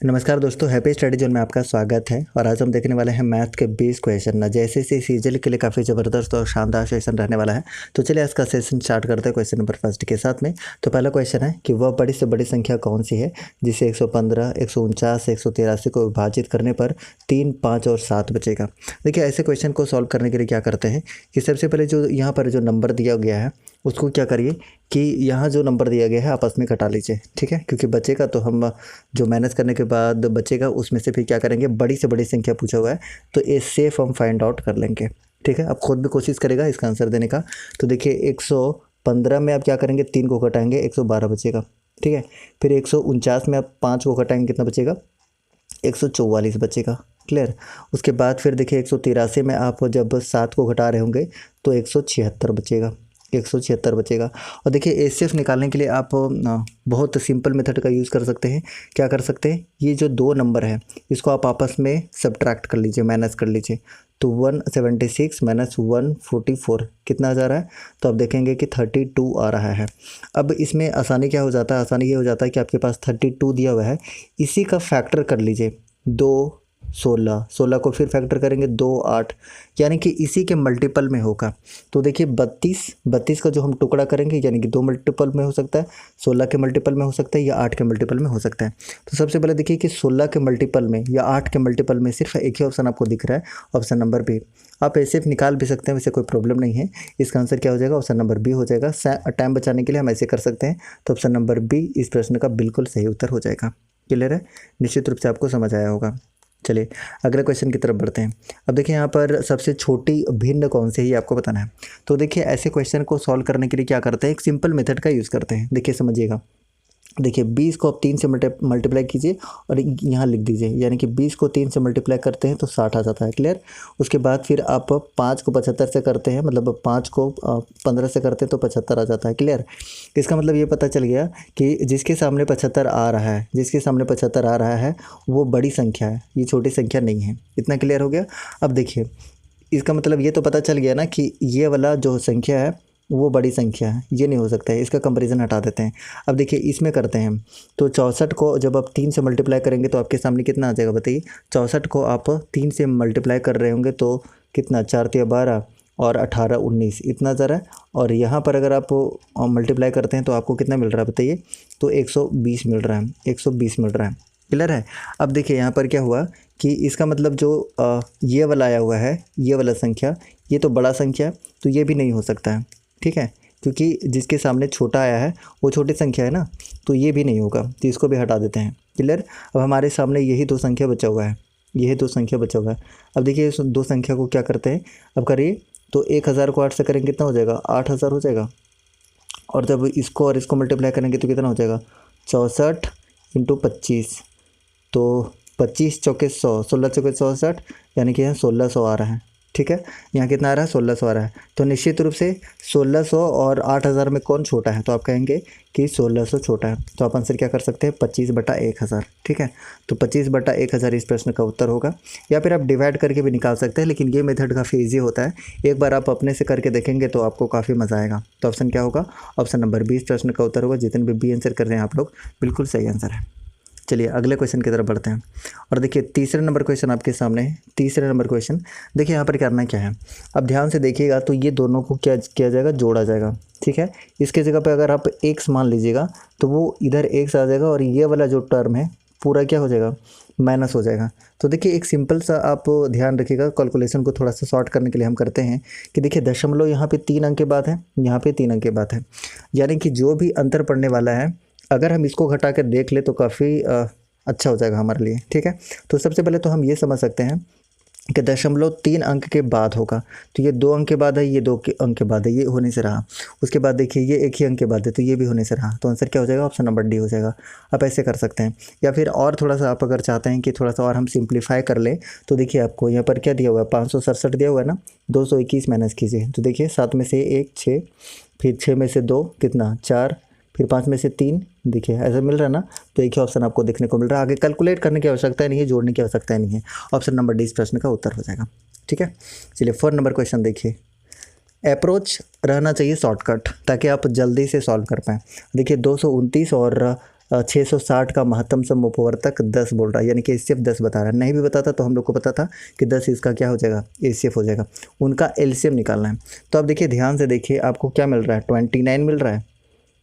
नमस्कार दोस्तों, happy study zone में आपका स्वागत है। और आज हम देखने वाले हैं मैथ के 20 क्वेश्चन ना जैसे से सीजल के लिए काफ़ी ज़बरदस्त और शानदार सेशन रहने वाला है। तो चलिए आज का सेशन स्टार्ट करते हैं क्वेश्चन नंबर फर्स्ट के साथ में। तो पहला क्वेश्चन है कि वह बड़ी से बड़ी संख्या कौन सी है जिसे 115, 149, 183 को विभाजित करने पर 3, 5 और 7 बचेगा। देखिए ऐसे क्वेश्चन को सॉल्व करने के लिए क्या करते हैं कि सबसे पहले जो यहाँ पर जो नंबर दिया गया है उसको क्या करिए कि यहाँ जो नंबर दिया गया है आपस में कटा लीजिए, ठीक है। क्योंकि बचेगा तो हम जो माइनस करने के बाद बचेगा उसमें से फिर क्या करेंगे, बड़ी से बड़ी संख्या पूछा हुआ है तो ए सेफ हम फाइंड आउट कर लेंगे, ठीक है। अब खुद भी कोशिश करेगा इसका आंसर देने का। तो देखिए 115 में आप क्या करेंगे, 3 को घटाएंगे 112 बचेगा, ठीक है। फिर 149 में आप 5 को घटाएंगे कितना बचेगा, 144 बचेगा, क्लियर। उसके बाद फिर देखिए 183 में आप जब 7 को घटा रहे होंगे तो 176 बचेगा, 176 बचेगा। और देखिए एचसीएफ निकालने के लिए आप बहुत सिंपल मेथड का यूज़ कर सकते हैं। क्या कर सकते हैं, ये जो दो नंबर है इसको आप आपस में सब्ट्रैक्ट कर लीजिए, माइनस कर लीजिए। तो 176 माइनस 144 कितना आ जा रहा है, तो आप देखेंगे कि 32 आ रहा है। अब इसमें आसानी क्या हो जाता है, आसानी ये हो जाता है कि आपके पास 32 दिया हुआ है, इसी का फैक्टर कर लीजिए 2, 16, 16 को फिर फैक्टर करेंगे 2, 8, यानी कि इसी के मल्टीपल में होगा। तो देखिए 32 का जो हम टुकड़ा करेंगे यानी कि 2 मल्टीपल में हो सकता है, 16 के मल्टीपल में हो सकता है या 8 के मल्टीपल में हो सकता है। तो सबसे पहले देखिए कि 16 के मल्टीपल में या 8 के मल्टीपल में सिर्फ एक ही ऑप्शन आपको दिख रहा है, ऑप्शन नंबर बी। आप ऐसे निकाल भी सकते हैं, वैसे कोई प्रॉब्लम नहीं है। इसका आंसर क्या हो जाएगा, ऑप्शन नंबर बी हो जाएगा। टाइम बचाने के लिए हम ऐसे कर सकते हैं। तो ऑप्शन नंबर बी इस प्रश्न का बिल्कुल सही उत्तर हो जाएगा। क्लियर है, निश्चित रूप से आपको समझ आया होगा। चलिए अगले क्वेश्चन की तरफ बढ़ते हैं। अब देखिए यहाँ पर सबसे छोटी भिन्न कौन सी है ये आपको बताना है। तो देखिए ऐसे क्वेश्चन को सॉल्व करने के लिए क्या करते हैं, एक सिंपल मेथड का यूज़ करते हैं। देखिए समझिएगा, देखिए 20 को आप 3 से मल्टीप्लाई कीजिए और यहाँ लिख दीजिए, यानी कि 20 को 3 से मल्टीप्लाई करते हैं तो 60 आ जाता है, क्लियर। उसके बाद फिर आप 5 को 75 से करते हैं, मतलब 5 को 15 से करते हैं तो 75 आ जाता है, क्लियर। इसका मतलब ये पता चल गया कि जिसके सामने 75 आ रहा है, जिसके सामने 75 आ रहा है वो बड़ी संख्या है, ये छोटी संख्या नहीं है। इतना क्लियर हो गया। अब देखिए इसका मतलब ये तो पता चल गया ना कि ये वाला जो संख्या है वो बड़ी संख्या है, ये नहीं हो सकता है। इसका कंपैरिजन हटा देते हैं। अब देखिए इसमें करते हैं तो 64 को जब आप 3 से मल्टीप्लाई करेंगे तो आपके सामने कितना आ जाएगा बताइए। 64 को आप 3 से मल्टीप्लाई कर रहे होंगे तो कितना, 4 × 12 और 18, 19 इतना ज़रा है। और यहाँ पर अगर आप मल्टीप्लाई करते हैं तो आपको कितना मिल रहा है बताइए, तो 120 मिल रहा है, 120 मिल रहा है, क्लियर है। अब देखिए यहाँ पर क्या हुआ कि इसका मतलब जो ये वाला आया हुआ है, ये वाला संख्या, ये तो बड़ा संख्या है तो ये भी नहीं हो सकता है, ठीक है। क्योंकि जिसके सामने छोटा आया है वो छोटी संख्या है ना, तो ये भी नहीं होगा, तो इसको भी हटा देते हैं, क्लियर। अब हमारे सामने यही दो संख्या बचा हुआ है, यही दो संख्या बचा हुआ है। अब देखिए इस दो संख्या को क्या करते हैं, अब करिए तो 1000 को 8 से करेंगे कितना हो जाएगा, 8000 हो जाएगा। और जब इसको और इसको मल्टीप्लाई करेंगे तो कितना हो जाएगा, 64 × 25, तो 25 चौके 100, 16 चौके 64, यानी कि यहाँ 1600 आ रहा है, ठीक है। यहाँ कितना आ रहा है, 1600 आ रहा है। तो निश्चित रूप से 1600 और 8000 में कौन छोटा है, तो आप कहेंगे कि 1600 छोटा है। तो आप आंसर क्या कर सकते हैं, 25/1000, ठीक है। तो 25/1000 इस प्रश्न का उत्तर होगा। या फिर आप डिवाइड करके भी निकाल सकते हैं, लेकिन ये मेथड काफ़ी ईजी होता है। एक बार आप अपने से करके देखेंगे तो आपको काफ़ी मज़ा आएगा। तो ऑप्शन क्या होगा, ऑप्शन नंबर 20 प्रश्न का उत्तर होगा। जितने भी बी आंसर कर रहे हैं आप लोग, बिल्कुल सही आंसर है। चलिए अगले क्वेश्चन की तरफ बढ़ते हैं। और देखिए तीसरे नंबर क्वेश्चन आपके सामने है। तीसरे नंबर क्वेश्चन देखिए यहाँ पर करना क्या है, अब ध्यान से देखिएगा। तो ये दोनों को क्या किया जाएगा, जोड़ा जाएगा, ठीक है। इसके जगह पे अगर आप x मान लीजिएगा तो वो इधर x आ जाएगा और ये वाला जो टर्म है पूरा क्या हो जाएगा, माइनस हो जाएगा। तो देखिए एक सिंपल सा आप ध्यान रखिएगा, कैलकुलेशन को थोड़ा सा शॉर्ट करने के लिए हम करते हैं कि देखिए दशमलव यहाँ पे 3 अंक के बाद है, यहाँ पे 3 अंक के बाद है, यानी कि जो भी अंतर पड़ने वाला है अगर हम इसको घटा कर देख ले तो काफ़ी अच्छा हो जाएगा हमारे लिए, ठीक है। तो सबसे पहले तो हम ये समझ सकते हैं कि दशमलव 3 अंक के बाद होगा, तो ये 2 अंक के बाद है, ये 2 अंक के बाद है, ये होने से रहा। उसके बाद देखिए ये 1 ही अंक के बाद है तो ये भी होने से रहा। तो आंसर क्या हो जाएगा, ऑप्शन नंबर डी हो जाएगा। आप ऐसे कर सकते हैं। या फिर और थोड़ा सा आप अगर चाहते हैं कि थोड़ा सा और हम सिंप्लीफाई कर लें तो देखिए आपको यहाँ पर क्या दिया हुआ है, 567 दिया हुआ है ना, 221 माइनस कीजिए तो देखिए 7 में से 1 6, फिर 6 में से 2 कितना 4, फिर 5 में से 3, देखिए ऐसा मिल रहा है ना। तो एक ही ऑप्शन आपको देखने को मिल रहा है। आगे कैलकुलेट करने की आवश्यकता नहीं है, जोड़ने की आवश्यकता नहीं है। ऑप्शन नंबर डी इस प्रश्न का उत्तर हो जाएगा, ठीक है। चलिए 4 नंबर क्वेश्चन देखिए। अप्रोच रहना चाहिए शॉर्टकट ताकि आप जल्दी से सॉल्व कर पाएँ। देखिए 229 और 660 का महत्तम सम अपवर्तक 10 बोल रहा है, यानी कि एचसीएफ 10 बता रहा है। नहीं भी बताता तो हम लोग को पता था कि 10 इसका क्या हो जाएगा, एचसीएफ हो जाएगा। उनका एलसीएम निकालना है। तो अब देखिए, ध्यान से देखिए, आपको क्या मिल रहा है, 29 मिल रहा है,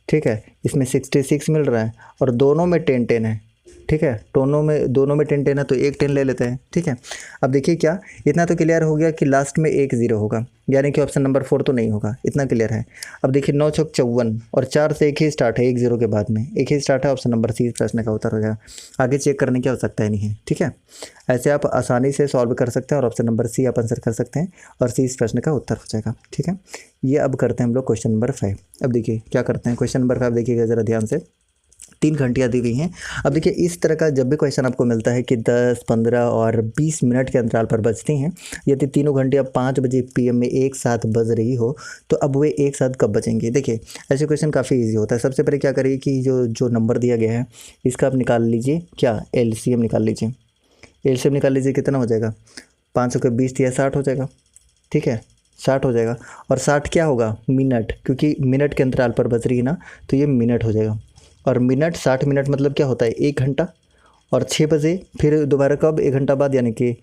ठीक है, इसमें 66 मिल रहा है, और दोनों में 10-10 है, ठीक है, दोनों में 10-10 है, तो एक 10 ले लेते हैं, ठीक है। अब देखिए क्या, इतना तो क्लियर हो गया कि लास्ट में एक 0 होगा, यानी कि ऑप्शन नंबर 4 तो नहीं होगा, इतना क्लियर है। अब देखिए 9 चौक 54 और 4 से एक ही स्टार्ट है, एक 0 के बाद में एक ही स्टार्ट है, ऑप्शन नंबर सी प्रश्न का उत्तर हो जाएगा। आगे चेक करने की आवश्यकता ही नहीं है, ठीक है। ऐसे आप आसानी से सॉल्व कर सकते हैं और ऑप्शन नंबर सी आप आंसर कर सकते हैं और सी इस प्रश्न का उत्तर हो जाएगा, ठीक है। ये अब करते हैं हम लोग क्वेश्चन नंबर 5। अब देखिए क्या करते हैं, क्वेश्चन नंबर 5 देखिएगा ज़रा ध्यान से। 3 घंटियाँ दी हुई हैं। अब देखिए, इस तरह का जब भी क्वेश्चन आपको मिलता है कि 10, 15 और 20 मिनट के अंतराल पर बजती हैं, यदि तीनों घंटियाँ 5 बजे पीएम में एक साथ बज रही हो, तो अब वे एक साथ कब बजेंगे। देखिए ऐसे क्वेश्चन काफ़ी इजी होता है। सबसे पहले क्या करिए कि जो नंबर दिया गया है इसका आप निकाल लीजिए, क्या एलसीएम निकाल लीजिए। एलसीएम निकाल लीजिए, कितना हो जाएगा, 500 के 20 दिया 60 हो जाएगा, ठीक है, 60 हो जाएगा। और 60 क्या होगा, मिनट, क्योंकि मिनट के अंतराल पर बज रही है ना, तो ये मिनट हो जाएगा। और मिनट 60 मिनट मतलब क्या होता है, 1 घंटा। और 6 बजे फिर दोबारा कब, 1 घंटा बाद, यानी कि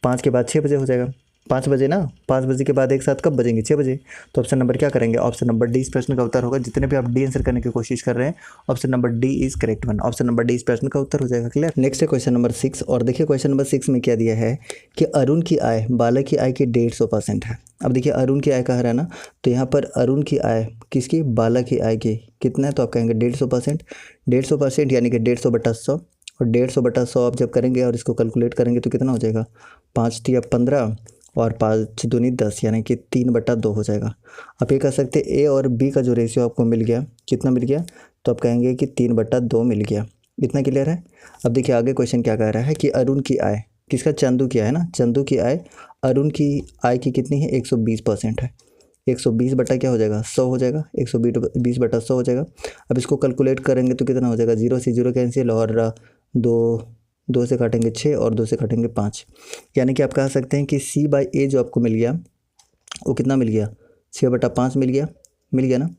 5 के बाद 6 बजे हो जाएगा। 5 बजे ना, 5 बजे के बाद एक साथ कब बजेंगे, 6 बजे। तो ऑप्शन नंबर क्या करेंगे, ऑप्शन नंबर डी इस प्रश्न का उत्तर होगा। जितने भी आप डी आंसर करने की कोशिश कर रहे हैं, option number D is correct one. Option number D इस प्रश्न का उत्तर हो जाएगा। क्लियर। नेक्स्ट है क्वेश्चन नंबर 6। और देखिए क्वेश्चन नंबर 6 में क्या दिया है कि अरुण की आय बालक की आय की 150% है। अब देखिए अरुण की आय कह रहा है ना, तो यहाँ पर अरुण की आय किसकी, बालक की आय की कितना है, तो आप कहेंगे 150%। 150% यानी कि 150/100, और 150/100 आप जब करेंगे और इसको कैलकुलेट करेंगे तो कितना हो जाएगा, 5 तिया 15 और 5 दूनी 10, यानी कि 3/2 हो जाएगा। आप ये कह सकते हैं ए और बी का जो रेशियो आपको मिल गया, कितना मिल गया, तो आप कहेंगे कि 3/2 मिल गया। इतना क्लियर है। अब देखिए आगे क्वेश्चन क्या कह रहा है कि अरुण की आय, किसका, चंदू की आय ना, चंदू की आय अरुण की आय की कितनी है, 120% है। 120 बटा क्या हो जाएगा, 100 हो जाएगा, 120/100 हो जाएगा। अब इसको कैलकुलेट करेंगे तो कितना हो जाएगा, 0 से 0 कैंसिल, और 2 से काटेंगे 6 और 2 से काटेंगे 5, यानी कि आप कह सकते हैं कि C/A जो आपको मिल गया वो कितना मिल गया, 6/5 मिल गया ना।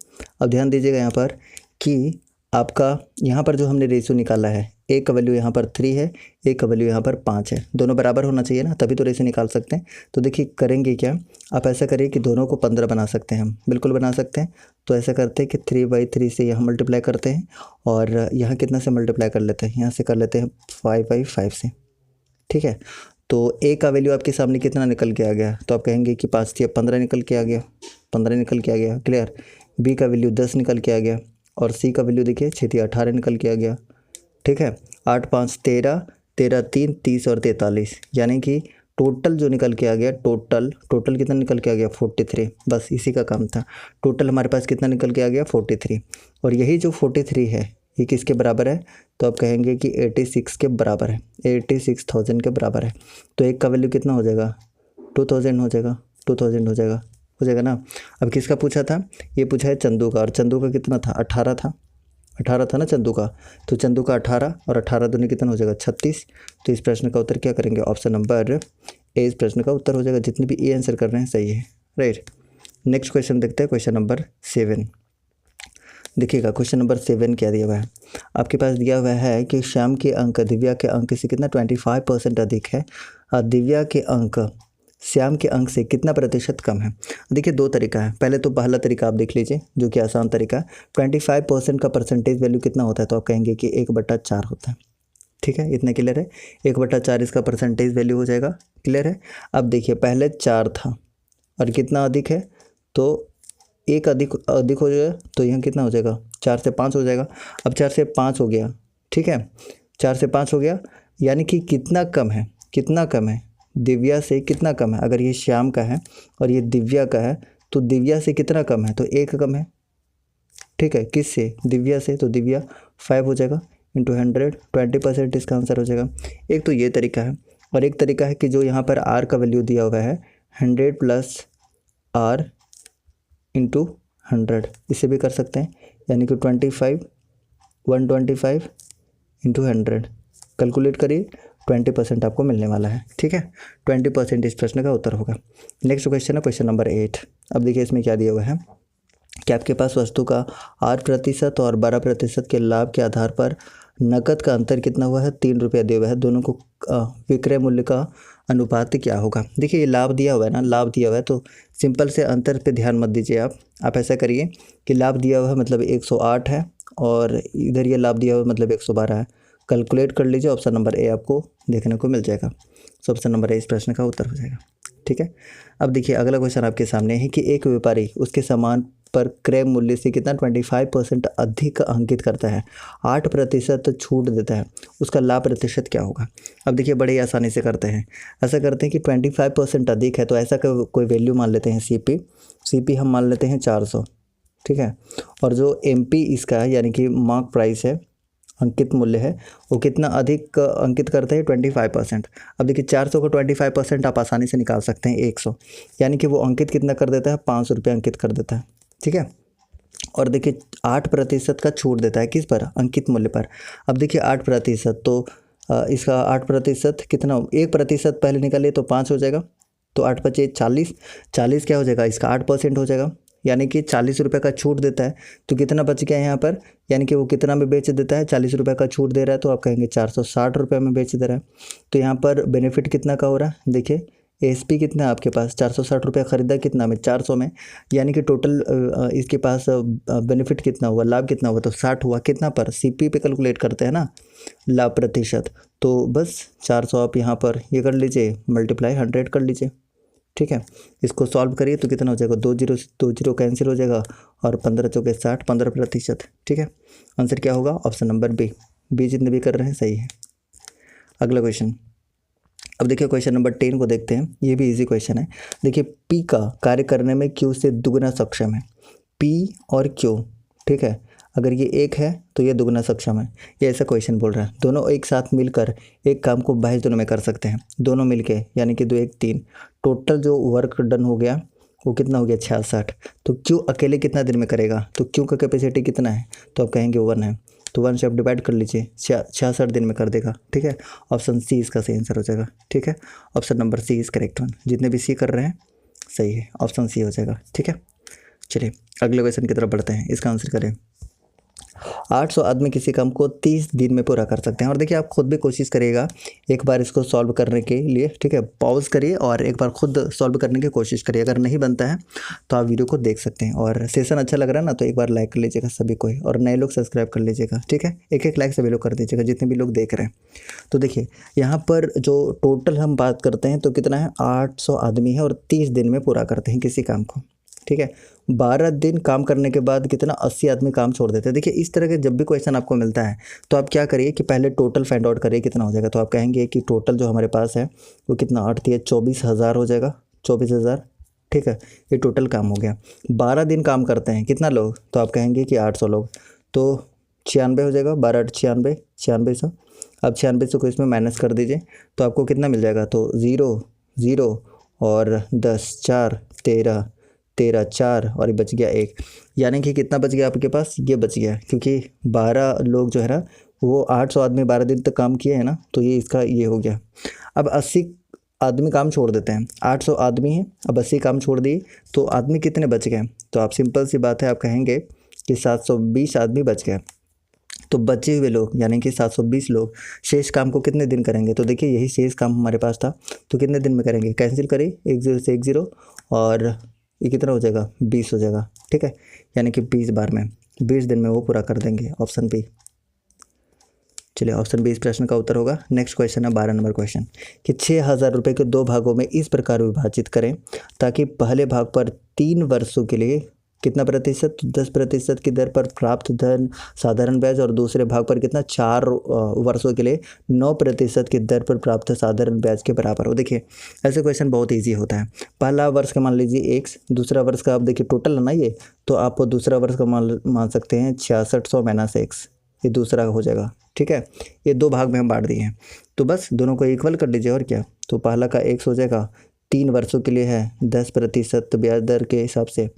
अब ध्यान दीजिएगा यहाँ पर कि आपका यहाँ पर जो हमने रेशियो निकाला है, ए का वैल्यू यहाँ पर 3 है, ए का वैल्यू यहाँ पर 5 है, दोनों बराबर होना चाहिए ना, तभी तो रेशियो निकाल सकते हैं। तो देखिए करेंगे क्या, आप ऐसा करिए कि दोनों को 15 बना सकते हैं, हम बिल्कुल बना सकते हैं। तो ऐसा करते हैं कि 3/3 से यहाँ मल्टीप्लाई करते हैं, और यहाँ कितना से मल्टीप्लाई कर लेते हैं, यहाँ से कर लेते हैं 5/5 से, ठीक है। तो ए का वैल्यू आपके सामने कितना निकल के आ गया, तो आप कहेंगे कि 5 तिया 15 निकल के आ गया, 15 निकल के आ गया। क्लियर। बी का वैल्यू 10 निकल के आ गया, और सी का वैल्यू देखिए 6 तिया 18 निकल के आ गया, ठीक है। 8 5 13, 13 3 30 और 43, यानी कि टोटल जो निकल के आ गया, टोटल कितना निकल के आ गया, 43। बस इसी का काम था। टोटल हमारे पास कितना निकल के आ गया, 43। और यही जो 43 है ये किसके बराबर है, तो आप कहेंगे कि 86 के बराबर है, 86,000 के बराबर है। तो एक का वैल्यू कितना हो जाएगा, 2000 हो जाएगा, 2000 हो जाएगा ना। अब किसका पूछा था, ये पूछा है चंदू का, और चंदू का कितना था, 18 था ना चंदू का। तो चंदू का 18 और 18 दूनी कितना हो जाएगा, 36। तो इस प्रश्न का उत्तर क्या करेंगे, ऑप्शन नंबर ए इस प्रश्न का उत्तर हो जाएगा। जितने भी ए आंसर कर रहे हैं सही है, राइट। नेक्स्ट क्वेश्चन देखते हैं, क्वेश्चन नंबर 7। देखिएगा क्वेश्चन नंबर 7 क्या दिया हुआ है, आपके पास दिया हुआ है कि श्याम के अंक दिव्या के अंक से कितना 25% अधिक है, दिव्या के अंक श्याम के अंक से कितना प्रतिशत कम है। देखिए 2 तरीका है। पहले तो पहला तरीका आप देख लीजिए जो कि आसान तरीका है। 25% का परसेंटेज वैल्यू कितना होता है, तो आप कहेंगे कि 1/4 होता है, ठीक है। इतना क्लियर है, 1/4 इसका परसेंटेज वैल्यू हो जाएगा। क्लियर है। अब देखिए पहले 4 था और कितना अधिक है, तो 1 अधिक हो जाएगा, तो यहाँ कितना हो जाएगा, 4 से 5 हो जाएगा। अब 4 से 5 हो गया, ठीक है, 4 से 5 हो गया, यानी कि कितना कम है, दिव्या से कितना कम है। अगर ये श्याम का है और ये दिव्या का है, तो दिव्या से कितना कम है, तो 1 कम है, ठीक है। किससे, दिव्या से, तो दिव्या 5 हो जाएगा इंटू 100, 20% इसका आंसर हो जाएगा। एक तो ये तरीका है, और एक तरीका है कि जो यहाँ पर आर का वैल्यू दिया हुआ है 100 + R इंटू 100, इसे भी कर सकते हैं, यानी कि 125 इंटू 100 कैलकुलेट करिए, 20% आपको मिलने वाला है, ठीक है। 20% इस प्रश्न का उत्तर होगा। नेक्स्ट क्वेश्चन है क्वेश्चन नंबर 8। अब देखिए इसमें क्या दिया हुआ है, कि आपके पास वस्तु का 8% और 12% के लाभ के आधार पर नकद का अंतर कितना हुआ है, 3 रुपया दिया हुआ है। दोनों को विक्रय मूल्य का अनुपात क्या होगा। देखिए ये लाभ दिया हुआ है ना, लाभ दिया हुआ है तो सिंपल से अंतर पे ध्यान मत दीजिए आप ऐसा करिए कि लाभ दिया हुआ है मतलब 108 है और इधर ये लाभ दिया हुआ है मतलब 112 है। कैलकुलेट कर लीजिए, ऑप्शन नंबर ए आपको देखने को मिल जाएगा। सो ऑप्शन नंबर ए इस प्रश्न का उत्तर हो जाएगा। ठीक है, अब देखिए अगला क्वेश्चन आपके सामने है कि एक व्यापारी उसके सामान पर क्रय मूल्य से कितना 25% अधिक अंकित करता है, 8% छूट देता है, उसका लाभ प्रतिशत क्या होगा। अब देखिए बड़े आसानी से करते हैं, ऐसा करते हैं कि 25% अधिक है तो ऐसा कोई वैल्यू मान लेते हैं सीपी हम मान लेते हैं 400। ठीक है, और जो एमपी इसका है यानी कि मार्क प्राइस है, अंकित मूल्य है, वो कितना अधिक अंकित करते हैं 25%। अब देखिए 400 को 25% आप आसानी से निकाल सकते हैं 100, यानी कि वो अंकित कितना कर देता है, 500 रुपये अंकित कर देता है। ठीक है, और देखिए 8% का छूट देता है किस पर, अंकित मूल्य पर। अब देखिए 8% तो इसका 8% कितना, 1% पहले निकालिए तो 5 हो जाएगा, तो 8 × 5 = 40 क्या हो जाएगा, इसका 8% हो जाएगा, यानी कि 40 रुपये का छूट देता है। तो कितना बच गया यहाँ पर, यानी कि वो कितना में बेच देता है, 40 रुपये का छूट दे रहा है तो आप कहेंगे 460 रुपये में बेच दे रहा है। तो यहाँ पर बेनिफिट कितना का हो रहा है, देखिए एसपी कितना है आपके पास, 460 रुपये खरीदा कितना में, 400 में, यानी कि टोटल इसके पास बेनिफिट कितना हुआ, लाभ कितना हुआ, तो 60 हुआ। कितना पर, सीपी पे कैलकुलेट करते हैं ना लाभ प्रतिशत, तो बस 400 आप यहाँ पर ये कर लीजिए, मल्टीप्लाई 100 कर लीजिए। ठीक है, इसको सॉल्व करिए तो कितना हो जाएगा, 2 जीरो से 2 जीरो कैंसिल हो जाएगा और 15 चौके 60, 15%। ठीक है, आंसर क्या होगा, ऑप्शन नंबर बी जितने भी कर रहे हैं सही है। अगला क्वेश्चन, अब देखिए क्वेश्चन नंबर 10 को देखते हैं, ये भी इजी क्वेश्चन है। देखिए पी का कार्य करने में क्यू से दुगना सक्षम है, पी और क्यू। ठीक है, अगर ये एक है तो ये दुगना सक्षम है, ये ऐसा क्वेश्चन बोल रहा है। दोनों एक साथ मिलकर एक काम को 22 दिनों में कर सकते हैं, दोनों मिलके, यानी कि 2 1 3, टोटल जो वर्क डन हो गया वो कितना हो गया 66। तो क्यू अकेले कितना दिन में करेगा, तो क्यू का कैपेसिटी कितना है, तो आप कहेंगे 1 है, तो 1 से आप डिवाइड कर लीजिए, 66 दिन में कर देगा। ठीक है, ऑप्शन सी इसका सही आंसर हो जाएगा। ठीक है, option number C is correct one, जितने भी सी कर रहे हैं सही है, ऑप्शन सी हो जाएगा। ठीक है, चलिए अगले क्वेश्चन की तरफ बढ़ते हैं, इसका आंसर करें। 800 आदमी किसी काम को 30 दिन में पूरा कर सकते हैं। और देखिए आप खुद भी कोशिश करिएगा एक बार इसको सॉल्व करने के लिए। ठीक है, पॉज करिए और एक बार खुद सॉल्व करने की कोशिश करिए, अगर नहीं बनता है तो आप वीडियो को देख सकते हैं। और सेशन अच्छा लग रहा है ना तो एक बार लाइक कर लीजिएगा सभी कोई, और नए लोग सब्सक्राइब कर लीजिएगा। ठीक है, एक लाइक सभी लोग कर दीजिएगा जितने भी लोग देख रहे हैं। तो देखिए यहाँ पर जो टोटल हम बात करते हैं तो कितना है, 800 आदमी है और 30 दिन में पूरा करते हैं किसी काम को। ठीक है, 12 दिन काम करने के बाद कितना, 80 आदमी काम छोड़ देते हैं। देखिए इस तरह के जब भी क्वेश्चन आपको मिलता है तो आप क्या करिए कि पहले टोटल फाइंड आउट करिए कितना हो जाएगा। तो आप कहेंगे कि टोटल जो हमारे पास है वो कितना, 8 × 24,000 हो जाएगा, 24,000। ठीक है, ये टोटल काम हो गया। 12 दिन काम करते हैं कितना लोग, तो आप कहेंगे कि 800 लोग, तो 96 हो जाएगा, 12 8 96, 9600। अब 9600 को इसमें माइनस कर दीजिए तो आपको कितना मिल जाएगा, तो 0 0 और 10 4 13 13 4 और ये बच गया 1, यानी कि कितना बच गया आपके पास, ये बच गया, क्योंकि 12 लोग जो है ना वो 800 आदमी 12 दिन तक काम किए हैं ना, तो ये इसका ये हो गया। अब 80 आदमी काम छोड़ देते हैं, 800 आदमी हैं, अब 80 काम छोड़ दिए तो आदमी कितने बच गए, तो आप सिंपल सी बात है आप कहेंगे कि 720 आदमी बच गए। तो बचे हुए लोग यानी कि 720 लोग शेष काम को कितने दिन करेंगे, तो देखिए यही शेष काम हमारे पास था, तो कितने दिन में करेंगे, कैंसिल करिए 1 0 से 1 0 और ये कितना हो जाएगा, 20 हो जाएगा। ठीक है, यानी कि 20 बार में 20 दिन में वो पूरा कर देंगे, ऑप्शन बी। चलिए ऑप्शन बी इस प्रश्न का उत्तर होगा। नेक्स्ट क्वेश्चन है 12 नंबर क्वेश्चन कि 6,000 रुपये के 2 भागों में इस प्रकार विभाजित करें ताकि पहले भाग पर 3 वर्षों के लिए कितना प्रतिशत, 10% की दर पर प्राप्त धन साधारण ब्याज, और दूसरे भाग पर कितना, 4 वर्षों के लिए 9% की दर पर प्राप्त साधारण ब्याज के बराबर हो। देखिए ऐसे क्वेश्चन बहुत इजी होता है। पहला वर्ष का मान लीजिए x, दूसरा वर्ष का आप देखिए टोटल है ना ये, तो आप दूसरा वर्ष का मान सकते हैं 6600 माइनस x, ये दूसरा हो जाएगा। ठीक है, ये 2 भाग में हम बांट दिए हैं तो बस दोनों को इक्वल कर लीजिए और क्या। तो पहला का x हो जाएगा, 3 वर्षों के लिए है, 10% ब्याज दर के हिसाब से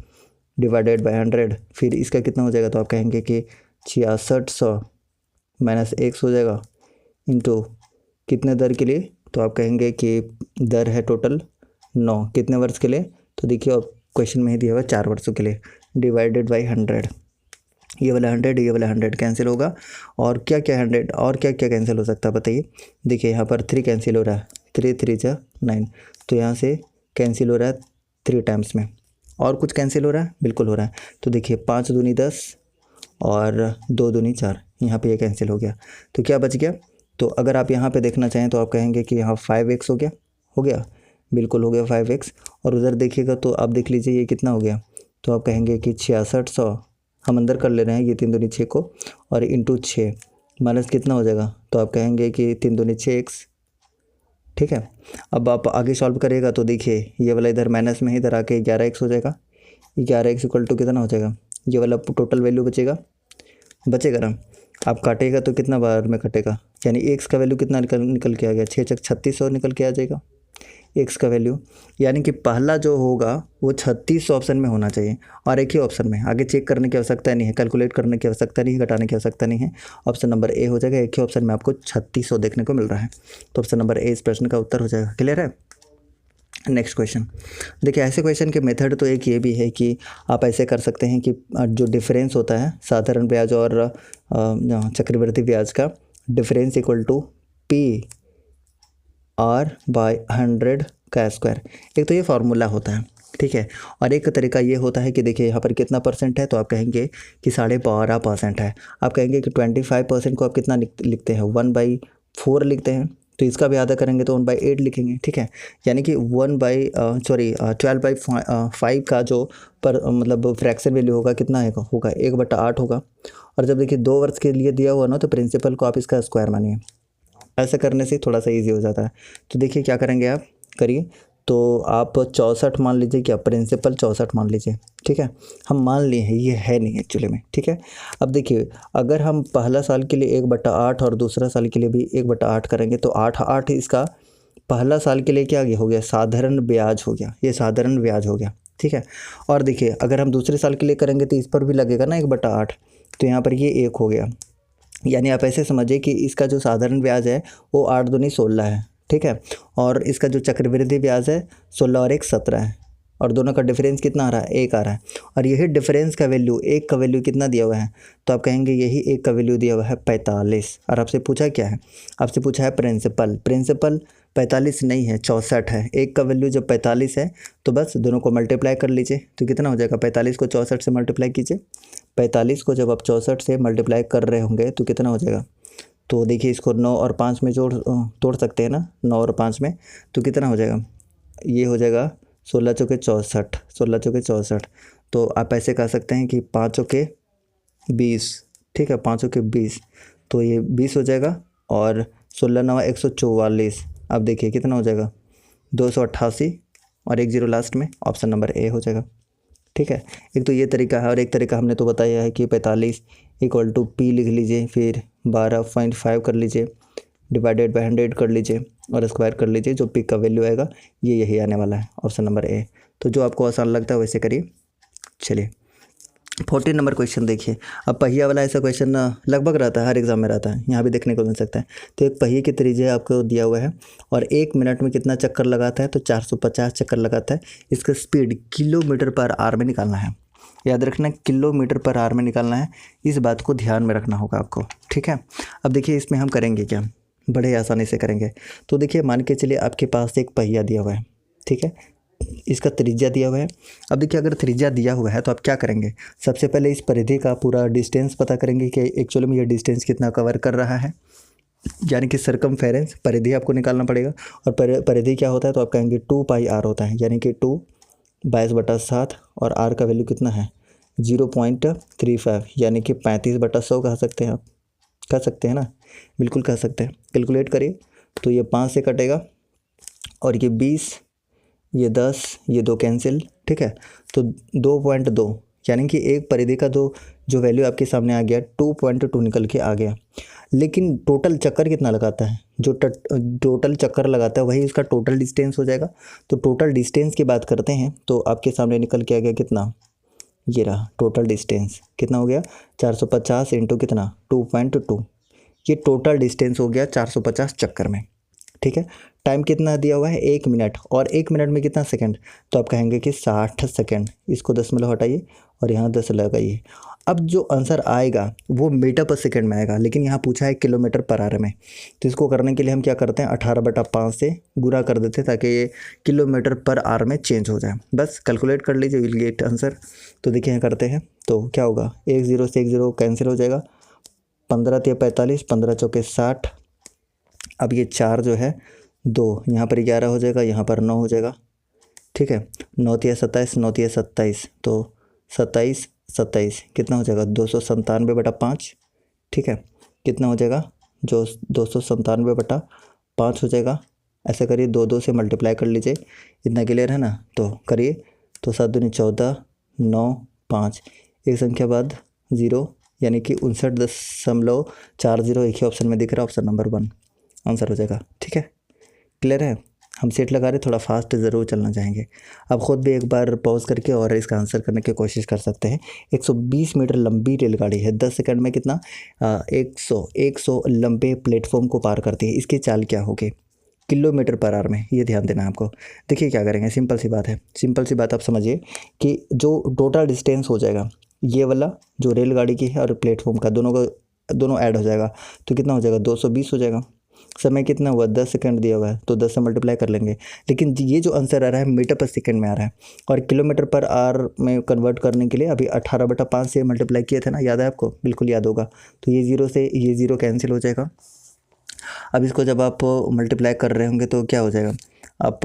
डिवाइडेड बाय 100, फिर इसका कितना हो जाएगा, तो आप कहेंगे कि 6600 माइनस x हो जाएगा इंटू कितने दर के लिए, तो आप कहेंगे कि दर है टोटल 9, कितने वर्ष के लिए, तो देखिए क्वेश्चन में ही दिया हुआ 4 वर्षों के लिए, डिवाइडेड बाई 100, ये वाला 100, ये वाला 100 कैंसिल होगा। और क्या क्या 100 और क्या क्या कैंसिल हो सकता है बताइए। देखिए यहाँ पर 3 कैंसिल हो रहा है, 3 3 जा 9, तो यहाँ से कैंसिल हो रहा है 3 टाइम्स में। और कुछ कैंसिल हो रहा है, बिल्कुल हो रहा है। तो देखिए 5 दूनी 10 और 2 दूनी 4, यहाँ पे ये कैंसिल हो गया। तो क्या बच गया, तो अगर आप यहाँ पे देखना चाहें तो आप कहेंगे कि यहाँ 5x हो गया, हो गया, बिल्कुल हो गया 5x। और उधर देखिएगा तो आप देख लीजिए ये कितना हो गया, तो आप कहेंगे कि 6600, हम अंदर कर ले रहे हैं ये 3 दूनी 6 को, और इंटू 6 माइनस कितना हो जाएगा, तो आप कहेंगे कि 3 दूनी 6x। ठीक है, अब आप आगे सॉल्व करिएगा तो देखिए ये वाला इधर माइनस में, इधर आके 11x हो जाएगा। 11x इक्वल टू कितना हो जाएगा, ये वाला टोटल वैल्यू बचेगा ना। आप काटेगा तो कितना बार में कटेगा, यानी x का वैल्यू कितना निकल के आ गया, 6 चक 3600 निकल के आ जाएगा x का वैल्यू। यानी कि पहला जो होगा वो 36 ऑप्शन में होना चाहिए, और एक ही ऑप्शन में, आगे चेक करने की आवश्यकता नहीं है, कैलकुलेट करने की आवश्यकता नहीं है, घटाने की आवश्यकता नहीं है। ऑप्शन नंबर ए हो जाएगा, एक ही ऑप्शन में आपको 3600 देखने को मिल रहा है, तो ऑप्शन नंबर ए इस प्रश्न का उत्तर हो जाएगा। क्लियर है। नेक्स्ट क्वेश्चन देखिए, ऐसे क्वेश्चन के मेथड तो एक ये भी है कि आप ऐसे कर सकते हैं कि जो डिफरेंस होता है साधारण ब्याज और चक्रवृद्धि ब्याज का, difference equal to P R by 100 का स्क्वायर, एक तो ये फार्मूला होता है। ठीक है, और एक तरीका ये होता है कि देखिए यहाँ पर कितना परसेंट है, तो आप कहेंगे कि 12.5% है। आप कहेंगे कि 25% को आप कितना लिखते हैं, 1/4 लिखते हैं, तो इसका भी आधा करेंगे तो 1/8 लिखेंगे। ठीक है, यानी कि 12/5 का जो मतलब फ्रैक्शन वैल्यू होगा कितना होगा 1/8 होगा। और जब देखिए 2 वर्ष के लिए दिया हुआ ना, तो प्रिंसिपल को आप इसका स्क्वायर मानिए, ऐसा करने से थोड़ा सा इजी हो जाता है। तो देखिए क्या करेंगे आप, करिए, तो आप 64 मान लीजिए, क्या प्रिंसिपल 64 मान लीजिए। ठीक है, हम मान लिए हैं, ये है नहीं एक्चुअली में। ठीक है, अब देखिए अगर हम पहला साल के लिए 1/8 और दूसरा साल के लिए भी 1/8 करेंगे, तो 8 इसका पहला साल के लिए क्या हो गया, साधारण ब्याज हो गया, ये साधारण ब्याज हो गया। ठीक है, और देखिए अगर हम दूसरे साल के लिए करेंगे तो इस पर भी लगेगा ना 1/8, तो यहाँ पर ये 1 हो गया। यानी आप ऐसे समझिए कि इसका जो साधारण ब्याज है वो 8 दूनी 16 है। ठीक है, और इसका जो चक्रवृद्धि ब्याज है 16 और 1 17 है, और दोनों का डिफरेंस कितना आ रहा है, 1 आ रहा है। और यही डिफरेंस का वैल्यू, 1 का वैल्यू कितना दिया हुआ है, तो आप कहेंगे यही 1 का वैल्यू दिया हुआ है 45। और आपसे पूछा क्या है, आपसे पूछा है प्रिंसिपल। 45 नहीं है, 64 है। 1 का वैल्यू जब 45 है तो बस दोनों को मल्टीप्लाई कर लीजिए, तो कितना हो जाएगा, 45 को 64 से मल्टीप्लाई कीजिए। 45 को जब आप 64 से मल्टीप्लाई कर रहे होंगे तो कितना हो जाएगा, तो देखिए इसको 9 और 5 में तोड़ सकते हैं ना, 9 और 5 में, तो कितना हो जाएगा, ये हो जाएगा 16 चौके 64, 16 चौके 64। तो आप ऐसे कह सकते हैं कि 5 चौके 20। ठीक है, 5 चौके 20, तो ये 20 हो जाएगा, और 16 9 144। अब देखिए कितना हो जाएगा, 288, और 1 0 लास्ट में, ऑप्शन नंबर ए हो जाएगा। ठीक है, एक तो ये तरीका है, और एक तरीका हमने तो बताया है कि 45 इक्वल टू पी लिख लीजिए, फिर 12.5 कर लीजिए, डिवाइडेड बाई 100 कर लीजिए, और स्क्वायर कर लीजिए, जो पी का वैल्यू आएगा ये यही आने वाला है, ऑप्शन नंबर ए। तो जो आपको आसान लगता है वैसे करिए। चलिए 14 नंबर क्वेश्चन देखिए। अब पहिया वाला ऐसा क्वेश्चन लगभग रहता है, हर एग्जाम में रहता है, यहाँ भी देखने को मिल सकता है। तो एक पहिए की त्रिज्या आपको दिया हुआ है, और 1 मिनट में कितना चक्कर लगाता है, तो 450 चक्कर लगाता है। इसका स्पीड किलोमीटर पर आवर में निकालना है, याद रखना, किलोमीटर पर आवर में निकालना है, इस बात को ध्यान में रखना होगा आपको। ठीक है, अब देखिए इसमें हम करेंगे क्या, बड़े आसानी से करेंगे। तो देखिए मान के चलिए आपके पास एक पहिया दिया हुआ है। ठीक है, इसका त्रिज्या दिया हुआ है। अब देखिए अगर त्रिज्या दिया हुआ है तो आप क्या करेंगे, सबसे पहले इस परिधि का पूरा डिस्टेंस पता करेंगे कि एक्चुअली में ये डिस्टेंस कितना कवर कर रहा है, यानी कि सरकमफेरेंस परिधि आपको निकालना पड़ेगा। और परिधि क्या होता है, तो आप कहेंगे 2πr होता है, यानी कि 2 22/7, और r का वैल्यू कितना है 0.35, यानी कि 35/100 कह सकते हैं आप, कह सकते हैं ना, बिल्कुल कह सकते हैं। कैलकुलेट करिए, तो ये 5 से कटेगा, और ये 20, ये 10, ये 2 कैंसिल। ठीक है, तो 2.2, यानी कि एक परिधि का जो वैल्यू आपके सामने आ गया 2.2 निकल के आ गया। लेकिन टोटल चक्कर कितना लगाता है, जो टोटल चक्कर लगाता है वही इसका टोटल डिस्टेंस हो जाएगा। तो टोटल डिस्टेंस की बात करते हैं तो आपके सामने निकल के आ गया कितना, ये रहा टोटल डिस्टेंस, कितना हो गया 450 इंटू कितना 2.2, ये टोटल डिस्टेंस हो गया 450 चक्कर में। ठीक है। टाइम कितना दिया हुआ है 1 मिनट, और 1 मिनट में कितना सेकंड, तो आप कहेंगे कि 60 सेकंड। इसको दशमलव हटाइए और यहाँ 10 लगाइए। अब जो आंसर आएगा वो मीटर पर सेकंड में आएगा, लेकिन यहाँ पूछा है किलोमीटर पर आवर में। तो इसको करने के लिए हम क्या करते हैं, 18/5 से गुणा कर देते हैं ताकि ये किलोमीटर पर आवर में चेंज हो जाए। बस कैलकुलेट कर लीजिए, विल गेट आंसर। तो देखिए यहाँ करते हैं तो क्या होगा, 1 0 से 1 0 कैंसिल हो जाएगा, 15 × 45, 15 × 60। अब ये 4 जो है 2, यहाँ पर 11 हो जाएगा, यहाँ पर 9 हो जाएगा, ठीक है। 9 × 27, 9 × 27, तो 27 27 कितना हो जाएगा, 297/5, ठीक है। कितना हो जाएगा, जो 297/5 हो जाएगा। ऐसे करिए, 2 2 से मल्टीप्लाई कर लीजिए, इतना क्लियर है ना। तो करिए, तो 7 दूनी 14, 9 5, एक संख्या बाद 0, यानी कि 59.40 एक ही ऑप्शन में दिख रहा है, ऑप्शन नंबर 1 आंसर हो जाएगा, ठीक है। क्लियर है। हम सेट लगा रहे, थोड़ा फास्ट ज़रूर चलना चाहेंगे। आप ख़ुद भी एक बार पॉज करके और इसका आंसर करने की कोशिश कर सकते हैं। 120 मीटर लंबी रेलगाड़ी है, 10 सेकंड में कितना 100 लंबे प्लेटफॉर्म को पार करती है। इसकी चाल क्या होगी किलोमीटर पर आवर में, ये ध्यान देना है आपको। देखिए क्या करेंगे, सिंपल सी बात है, सिंपल सी बात आप समझिए कि जो टोटल डिस्टेंस हो जाएगा, ये वाला जो रेलगाड़ी की है और प्लेटफॉर्म का, दोनों ऐड हो जाएगा, तो कितना हो जाएगा, 220 हो जाएगा। समय कितना हुआ, 10 सेकंड दिया हुआ है, तो 10 से मल्टीप्लाई कर लेंगे। लेकिन ये जो आंसर आ रहा है मीटर पर सेकंड में आ रहा है, और किलोमीटर पर आवर में कन्वर्ट करने के लिए अभी 18/5 से मल्टीप्लाई किए थे ना, याद है आपको, बिल्कुल याद होगा। तो ये 0 से ये 0 कैंसिल हो जाएगा। अब इसको जब आप मल्टीप्लाई कर रहे होंगे तो क्या हो जाएगा, आप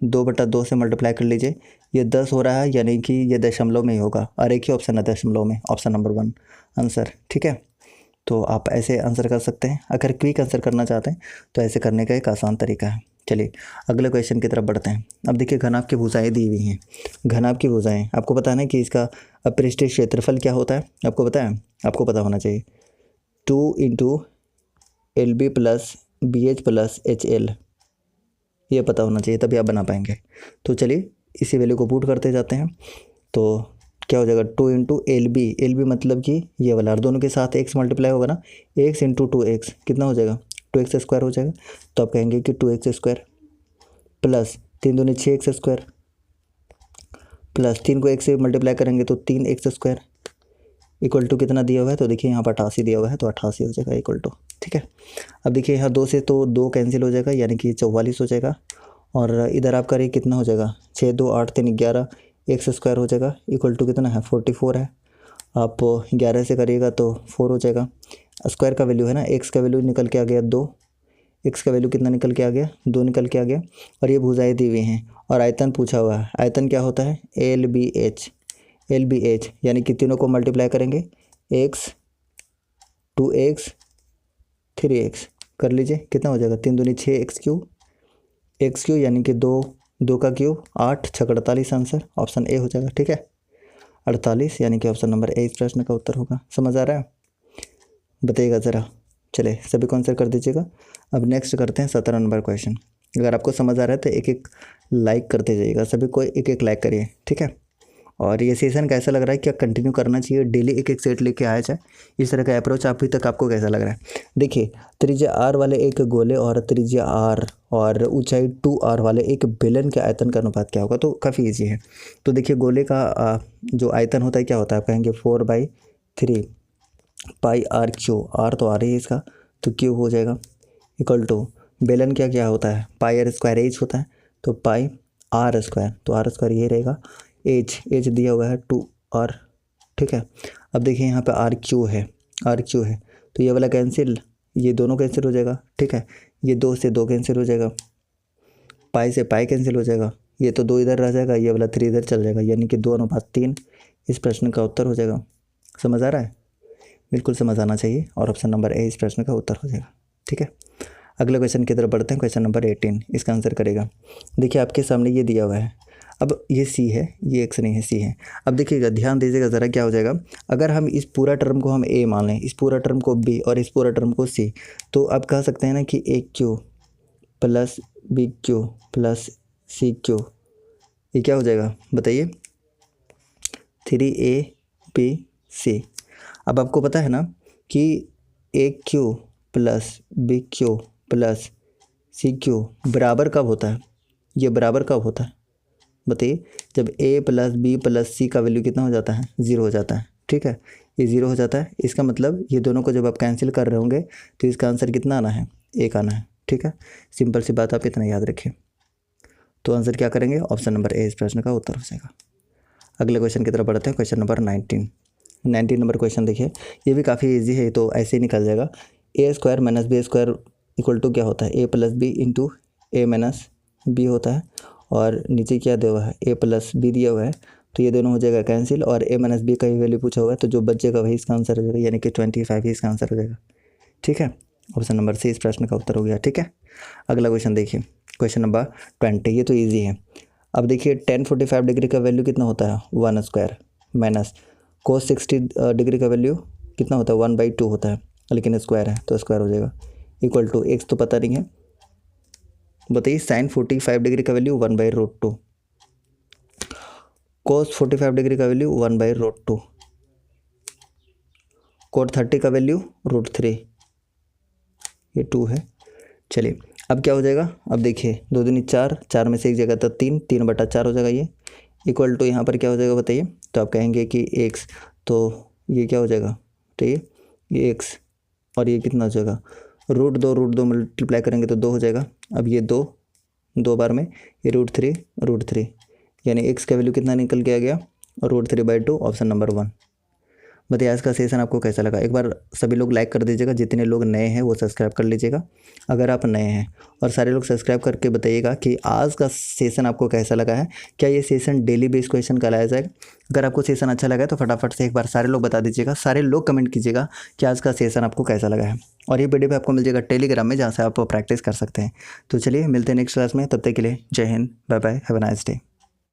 2/2 से मल्टीप्लाई कर लीजिए, ये 10 हो रहा है, यानी कि ये दशमलव में ही होगा, और एक ही ऑप्शन है दशमलव में, ऑप्शन नंबर 1 आंसर, ठीक है। तो आप ऐसे आंसर कर सकते हैं। अगर क्विक आंसर करना चाहते हैं तो ऐसे करने का एक आसान तरीका है। चलिए अगले क्वेश्चन की तरफ बढ़ते हैं। अब देखिए, घनाभ की भुजाएँ दी हुई हैं। घनाभ की भुजाएँ आपको पता है ना कि इसका अपृष्ठीय क्षेत्रफल क्या होता है, आपको पता है, आपको पता होना चाहिए। 2 × LB + BH + HL, ये पता होना चाहिए, तभी आप बना पाएंगे। तो चलिए इसी वैल्यू को पुट करते जाते हैं। तो क्या हो जाएगा, 2 × LB मतलब कि ये वाला, और दोनों के साथ x मल्टीप्लाई होगा ना, x × 2x कितना हो जाएगा, 2x² हो जाएगा। तो आप कहेंगे कि 2x² प्लस 3 दूनी 6x² प्लस 3 को 1 से मल्टीप्लाई करेंगे तो 3x² इक्वल टू कितना दिया हुआ है, तो देखिए यहाँ पर 88 दिया हुआ है, तो 88 हो जाएगा इक्वल टू, ठीक है। अब देखिए यहाँ 2 से तो 2 कैंसिल हो जाएगा, यानी कि 44 हो जाएगा। और इधर आप करिए, कितना हो जाएगा, 6 2 8 3 11 x² हो जाएगा इक्वल टू कितना है, 44 है। आप 11 से करिएगा तो 4 हो जाएगा। स्क्वायर का वैल्यू है ना, x का वैल्यू निकल के आ गया 2, x का वैल्यू कितना निकल के आ गया, 2 निकल के आ गया। और ये भुजाएँ दी हुई हैं, और आयतन पूछा हुआ है। आयतन क्या होता है, LBH, यानी कि तीनों को मल्टीप्लाई करेंगे, x 2x 3x कर लीजिए, कितना हो जाएगा, 3 दूनी 6 x³ यानी कि 2 का क्यूब 8 6 48 आंसर ऑप्शन ए हो जाएगा, ठीक है। 48 यानी कि ऑप्शन नंबर ए इस प्रश्न का उत्तर होगा। समझ आ रहा है, बताइएगा ज़रा। चले सभी को आंसर कर दीजिएगा। अब नेक्स्ट करते हैं 17 नंबर क्वेश्चन। अगर आपको समझ आ रहा है तो एक एक लाइक करते जाइएगा, सभी को एक एक लाइक करिए, ठीक है। और ये सेशन कैसा लग रहा है, क्या कंटिन्यू करना चाहिए, डेली एक एक सेट लेके आया जाए, इस तरह का अप्रोच अभी तक आपको कैसा लग रहा है। देखिए, त्रिज्या r वाले एक गोले और त्रिज्या r और ऊंचाई 2r वाले एक बेलन के आयतन का अनुपात क्या होगा, तो काफ़ी ईजी है। तो देखिए, गोले का जो आयतन होता है क्या होता है, आप कहेंगे 4/3 πr3, r तो r ही है इसका, तो क्यूब हो जाएगा इक्वल टू बेलन क्या होता है, πr² h होता है, तो πr², तो r² ये रहेगा। एच दिया हुआ है 2r, ठीक है। अब देखिए यहाँ पे r³ है, तो ये वाला कैंसिल, ये दोनों कैंसिल हो जाएगा, ठीक है। ये 2 से 2 कैंसिल हो जाएगा, पाई से पाई कैंसिल हो जाएगा, ये तो 2 इधर रह जाएगा, ये वाला 3 इधर चल जाएगा, यानी कि 2:3 इस प्रश्न का उत्तर हो जाएगा। समझ आ रहा है, बिल्कुल समझ आना चाहिए, और ऑप्शन नंबर ए इस प्रश्न का उत्तर हो जाएगा, ठीक है। अगले क्वेश्चन की तरफ बढ़ते हैं। क्वेश्चन नंबर 18, इसका आंसर करेगा। देखिए आपके सामने ये दिया हुआ है, अब ये सी है, ये x नहीं है, सी है। अब देखिएगा, ध्यान दीजिएगा ज़रा, क्या हो जाएगा, अगर हम इस पूरा टर्म को हम a मान लें, इस पूरा टर्म को b और इस पूरा टर्म को c, तो आप कह सकते हैं ना कि AQ + BQ + CQ, ये क्या हो जाएगा बताइए, 3ABC। अब आपको पता है ना कि AQ + BQ + सी क्यू बराबर कब होता है, ये बराबर कब होता है बताइए, जब a प्लस बी प्लस सी का वैल्यू कितना हो जाता है, 0 हो जाता है। ठीक है, ये 0 हो जाता है, इसका मतलब ये दोनों को जब आप कैंसिल कर रहे होंगे तो इसका आंसर कितना आना है, 1 आना है। ठीक है, सिंपल सी बात, आप इतना याद रखिए। तो आंसर क्या करेंगे, ऑप्शन नंबर ए इस प्रश्न का उत्तर हो जाएगा। अगले क्वेश्चन की तरफ बढ़ते हैं, क्वेश्चन नंबर 19 नंबर क्वेश्चन देखिए, ये भी काफ़ी ईजी है, तो ऐसे ही निकल जाएगा। A square minus b square equal to क्या होता है, a plus b into a minus b होता है, और नीचे क्या दिया हुआ है, ए प्लस बी दिया हुआ है, तो ये दोनों हो जाएगा कैंसिल, और ए माइनस बी का ही वैल्यू पूछा हुआ है, तो जो बचेगा वही इसका आंसर हो जाएगा, यानी कि 25 ही इसका आंसर हो जाएगा। ठीक है, ऑप्शन नंबर सी इस प्रश्न का उत्तर हो गया। ठीक है, अगला क्वेश्चन देखिए, क्वेश्चन नंबर 20, ये तो ईजी है। अब देखिए tan 45 डिग्री का वैल्यू कितना होता है, 1 स्क्वायर माइनस cos 60 डिग्री का वैल्यू कितना होता है, 1/2 होता है, लेकिन स्क्वायर है तो स्क्वायर हो जाएगा, इक्वल टू एक्स तो पता नहीं है, बताइए sin 45 डिग्री का वैल्यू 1/√2, cos 45 डिग्री का वैल्यू 1/√2, cot 30 का वैल्यू √3, ये 2 है। चलिए अब क्या हो जाएगा, अब देखिए 2 दूनी 4, 4 में से एक जगह तो 3, 3/4 हो जाएगा, ये इक्वल टू यहाँ पर क्या हो जाएगा बताइए, तो आप कहेंगे कि x, तो ये क्या हो जाएगा, तो ये x, और ये कितना हो जाएगा, √2 मल्टीप्लाई करेंगे तो 2 हो जाएगा। अब ये 2 बार में ये √3, यानी x का वैल्यू कितना निकल के आ गया, √3/2, ऑप्शन नंबर 1। बताइए आज का सेशन आपको कैसा लगा, एक बार सभी लोग लाइक कर दीजिएगा, जितने लोग नए हैं वो सब्सक्राइब कर लीजिएगा अगर आप नए हैं, और सारे लोग सब्सक्राइब करके बताइएगा कि आज का सेशन आपको कैसा लगा है, क्या ये सेशन डेली बेस क्वेश्चन का लाया जाएगा। अगर आपको सेशन अच्छा लगा है तो फटाफट से एक बार सारे लोग बता दीजिएगा, सारे लोग कमेंट कीजिएगा कि आज का सेशन आपको कैसा लगा है, और ये PDF आपको मिल जाएगा टेलीग्राम में, जहाँ से आप प्रैक्टिस कर सकते हैं। तो चलिए मिलते हैं नेक्स्ट क्लास में, तब तक के लिए जय हिंद, bye bye, have a nice day.